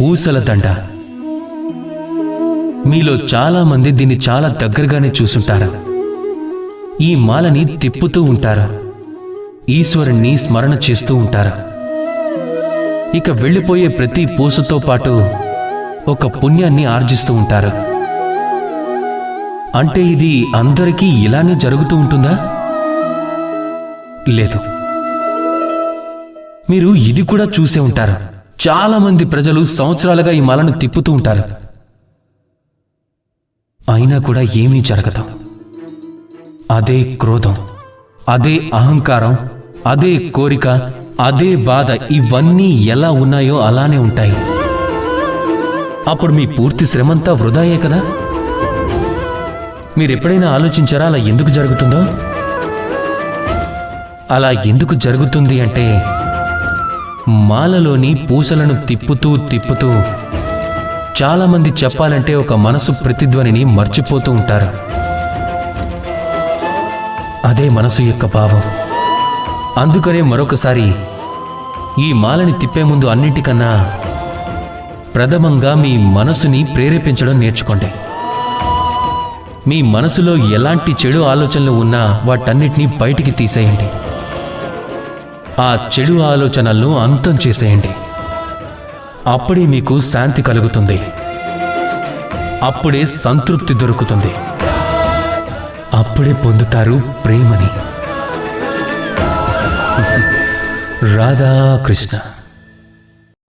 పూసల దండ. మీలో చాలా మంది దీన్ని చాలా దగ్గరగానే చూసుంటారు. ఈ మాలని తిప్పుతూ ఉంటారు, ఈశ్వరుణ్ణి స్మరణ చేస్తూ ఉంటారు. ఇక వెళ్ళిపోయే ప్రతి పూసతో పాటు ఒక పుణ్యాన్ని ఆర్జిస్తూ ఉంటారు. అంటే ఇది అందరికీ ఇలానే జరుగుతూ ఉంటుందా? లేదు. మీరు ఇది కూడా చూసే ఉంటారు. చాలా మంది ప్రజలు సంవత్సరాలుగా ఈ మాలను తిప్పుతూ ఉంటారు, అయినా కూడా ఏమీ జరగదు. అదే క్రోధం, అదే అహంకారం, అదే కోరిక, అదే బాధ, ఇవన్నీ ఎలా ఉన్నాయో అలానే ఉంటాయి. అప్పుడు మీ పూర్తి శ్రమంతా వృధాయే కదా. మీరెప్పుడైనా ఆలోచించారా అలా ఎందుకు జరుగుతుందో? అలా ఎందుకు జరుగుతుంది అంటే మాలలోని పూసలను తిప్పుతూ తిప్పుతూ చాలామంది చెప్పాలంటే ఒక మనసు ప్రతిధ్వనిని మర్చిపోతూ ఉంటారు. అదే మనసు యొక్క భావం. అందుకనే మరొకసారి ఈ మాలని తిప్పే ముందు అన్నింటికన్నా ప్రథమంగా మీ మనసుని ప్రేరేపించడం నేర్చుకోండి. మీ మనసులో ఎలాంటి చెడు ఆలోచనలు ఉన్నా వాటన్నిటినీ బయటికి తీసేయండి. ఆ చెడు ఆలోచనలను అంతం చేసేయండి. అప్పుడే మీకు శాంతి కలుగుతుంది, అప్పుడే సంతృప్తి దొరుకుతుంది, అప్పుడే పొందుతారు ప్రేమని. రాధాకృష్ణ.